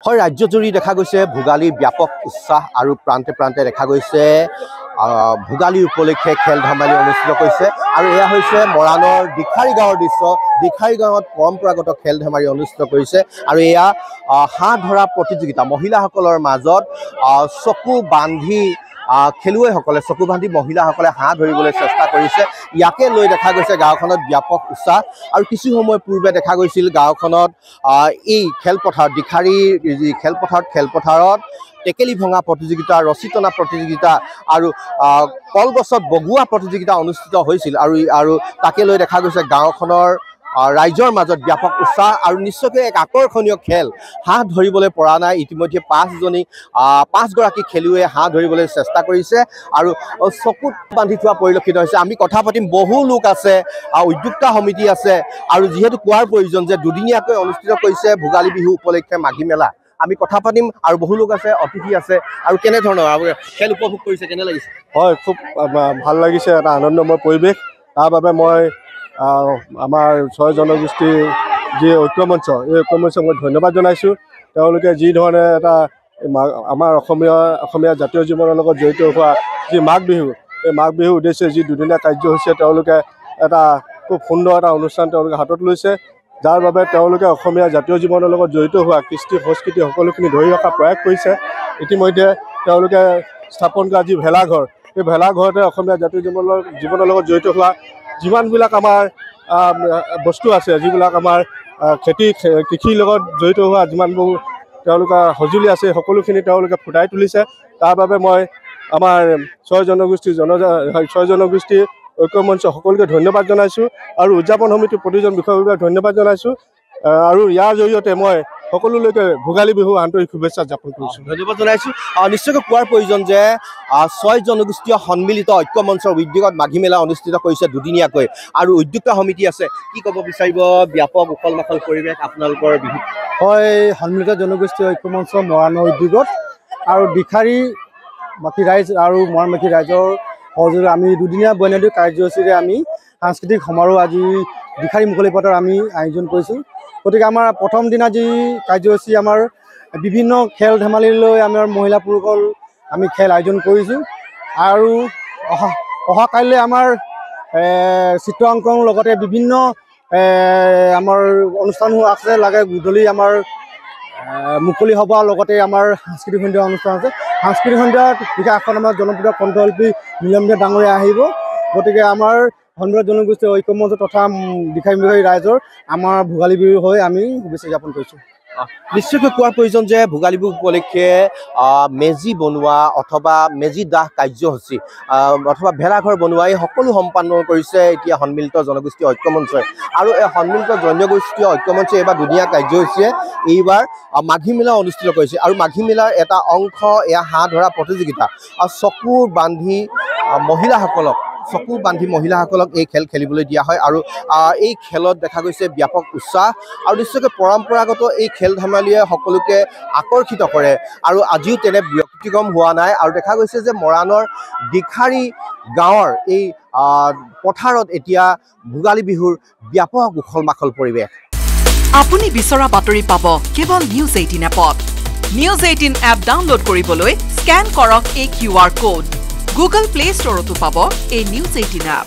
হয় ৰাজ্যজুৰি দেখা গৈছে ভোগালী ব্যাপক উৎসাহ আৰু প্ৰান্তে প্ৰান্তে দেখা গৈছে ভোগালী উপলক্ষে খেল ধেমালি অনুষ্ঠিত কৰিছে আৰু এয়া হৈছে মৰাণৰ দিখাৰী গাঁৱৰ দৃশ্য। দিখাৰী গাঁৱত পৰম্পৰাগত খেল ধেমালি অনুষ্ঠিত কৰিছে আৰু এয়া হাঁহ ধৰা প্ৰতিযোগিতা মহিলাসকলৰ মাজত চকু বান্ধি খেলুৱৈসকলে চকু বান্ধি মহিলাসকলে হাঁহ ধৰিবলৈ চেষ্টা কৰিছে। ইয়াকে লৈ দেখা গৈছে গাঁওখনত ব্যাপক উৎসাহ আৰু কিছু সময় পূৰ্বে দেখা গৈছিল গাঁওখনত এই খেলপথাৰ দিখাৰীৰ যি খেলপথাৰত টেকেলি ভঙা প্ৰতিযোগিতা, ৰছী টনা প্ৰতিযোগিতা আৰু কলগছত বগোৱা প্ৰতিযোগিতা অনুষ্ঠিত হৈছিল আৰু তাকে লৈ দেখা গৈছে গাঁওখনৰ ৰাইজৰ মাজত ব্যাপক উৎসাহ আৰু নিশ্চয়কৈ এক আকৰ্ষণীয় খেল। হাঁহ ধৰিবলৈ পৰা নাই, ইতিমধ্যে পাঁচগৰাকী খেলুৱৈয়ে হাঁহ ধৰিবলৈ চেষ্টা কৰিছে আৰু চকুত বান্ধি থোৱা পৰিলক্ষিত হৈছে। আমি কথা পাতিম, বহু লোক আছে, উদ্যোক্তা সমিতি আছে আৰু যিহেতু কোৱাৰ প্ৰয়োজন যে দুদিনীয়াকৈ অনুষ্ঠিত কৰিছে ভোগালী বিহু উপলক্ষে মাঘী মেলা। আমি কথা পাতিম আৰু বহু লোক আছে, অতিথি আছে আৰু কেনেধৰণৰ খেল উপভোগ কৰিছে, কেনে লাগিছে? হয়, খুব ভাল লাগিছে, এটা আনন্দময় পৰিৱেশ। তাৰ বাবে মই আমাৰ 6 জনগোষ্ঠীৰ যি ঐক্যমঞ্চ, এই ঐক্যমঞ্চক মই ধন্যবাদ জনাইছোঁ। তেওঁলোকে যি ধৰণে এটা আমাৰ অসমীয়া জাতীয় জীৱনৰ লগত জড়িত হোৱা যি মাঘ বিহু, এই মাঘ বিহুৰ উদ্দেশ্যে যি দুদিনীয়া কাৰ্যসূচীৰে তেওঁলোকে এটা খুব সুন্দৰ এটা অনুষ্ঠান তেওঁলোকে হাতত লৈছে, যাৰ বাবে তেওঁলোকে অসমীয়া জাতীয় জীৱনৰ লগত জড়িত হোৱা কৃষ্টি সংস্কৃতি সকলোখিনি ধৰি ৰখাৰ প্ৰয়াস কৰিছে। ইতিমধ্যে তেওঁলোকে স্থাপন কৰা যি ভেলাঘৰ, এই ভেলাঘৰতে অসমীয়া জাতীয় জীৱনৰ লগত জড়িত হোৱা যিমানবিলাক আমাৰ বস্তু আছে, যিবিলাক আমাৰ কৃষিৰ লগত জড়িত হোৱা যিমানবোৰ তেওঁলোকৰ সঁজুলি আছে, সকলোখিনি তেওঁলোকে ফুটাই তুলিছে। তাৰ বাবে মই আমাৰ 6 জনগোষ্ঠীৰ ঐক্যমঞ্চ সকলোকে ধন্যবাদ জনাইছোঁ আৰু উদযাপন সমিতিৰ প্ৰতিজন বিষয়ববীয়াক ধন্যবাদ জনাইছোঁ আৰু ইয়াৰ জৰিয়তে মই সকলোলৈকে ভোগালী বিহু আন্তৰিক শুভেচ্ছা জ্ঞাপন কৰিছোঁ। ধন্যবাদ জনাইছোঁ। নিশ্চয়কৈ কোৱাৰ প্ৰয়োজন যে 6 জনগোষ্ঠীয় সন্মিলিত ঐক্যমঞ্চৰ উদ্যোগত মাঘী মেলা অনুষ্ঠিত কৰিছে দুদিনীয়াকৈ আৰু উদ্যোক্তা সমিতি আছে। কি ক'ব বিচাৰিব? ব্যাপক উখল মাখল পৰিৱেশ আপোনালোকৰ বিহু। হয়, সন্মিলিত জনগোষ্ঠীয় ঐক্যমঞ্চ মৰাণৰ উদ্যোগত আৰু দিখাৰী বাকী ৰাইজ আৰু মৰাণবাসী ৰাইজৰ সহযোগত আমি দুদিনীয়া বৈনাদিক কাৰ্যসূচীৰে আমি সাংস্কৃতিক সমাৰোহ আজি দিখাৰী মুকলি পথৰ আমি আয়োজন কৰিছোঁ। গতিকে আমাৰ প্ৰথম দিনা যি কাৰ্যসূচী আমাৰ বিভিন্ন খেল ধেমালিলৈ আমাৰ মহিলা পুৰুষসকল আমি খেল আয়োজন কৰিছোঁ আৰু অহা কাইলৈ আমাৰ চিত্ৰাংকনৰ লগতে বিভিন্ন আমাৰ অনুষ্ঠানো আছে। গধূলি আমাৰ মুকলি সভাৰ লগতে আমাৰ সাংস্কৃতিক সন্ধ্যা অনুষ্ঠান আছে। সাংস্কৃতিক সন্ধ্যাত বিশেষখন আমাৰ জনপ্ৰিয় কণ্ঠশিল্পী নীলমণি ডাঙৰীয়া আহিব। গতিকে আমাৰ সন্মিলিত জনগোষ্ঠীয় ঐক্যমঞ্চ তথা দিখাৰী ৰাইজৰ আমাৰ ভোগালী বিহু হৈ আমি শুভেচ্ছা জ্ঞাপন কৰিছোঁ। নিশ্চয়কৈ কোৱাৰ প্ৰয়োজন যে ভোগালী বিহু উপলক্ষে মেজি বনোৱা অথবা মেজি দাহ কাৰ্যসূচী অথবা ভেলাঘৰ বনোৱা এই সকলো সম্পন্ন কৰিছে এতিয়া সন্মিলিত জনগোষ্ঠীয় ঐক্যমঞ্চই আৰু এই সন্মিলিত জনগোষ্ঠীয় ঐক্যমঞ্চই এইবাৰ দুদিনীয়া কাৰ্যসূচীয়ে এইবাৰ মাঘী মেলা অনুষ্ঠিত কৰিছে আৰু মাঘী মেলাৰ এটা অংশ এয়া হাঁহ ধৰা প্ৰতিযোগিতা। চকু বান্ধি মহিলাসকলক এই খেল খেলিবলৈ দিয়া হয় আৰু এই খেলত দেখা গৈছে ব্যাপক উৎসাহ আৰু নিশ্চয়কৈ পৰম্পৰাগত এই খেল ধেমালিয়ে সকলোকে আকৰ্ষিত কৰে আৰু আজিও তেনে ব্যক্তিক্ৰম হোৱা নাই আৰু দেখা গৈছে যে মৰাণৰ দিখাৰী গাঁৱৰ এই পথাৰত এতিয়া ভোগালী বিহুৰ ব্যাপক উখল মাখল পৰিৱেশ। আপুনি বিচৰা বাতৰি পাব কেৱল নিউজ 18 এপত। নিউজ 18 এপ ডাউনলোড কৰিবলৈ স্কেন কৰক এই QR কোড। গুগল প্লে ষ্টৰতো পাব এই নিউজ 18 এপ।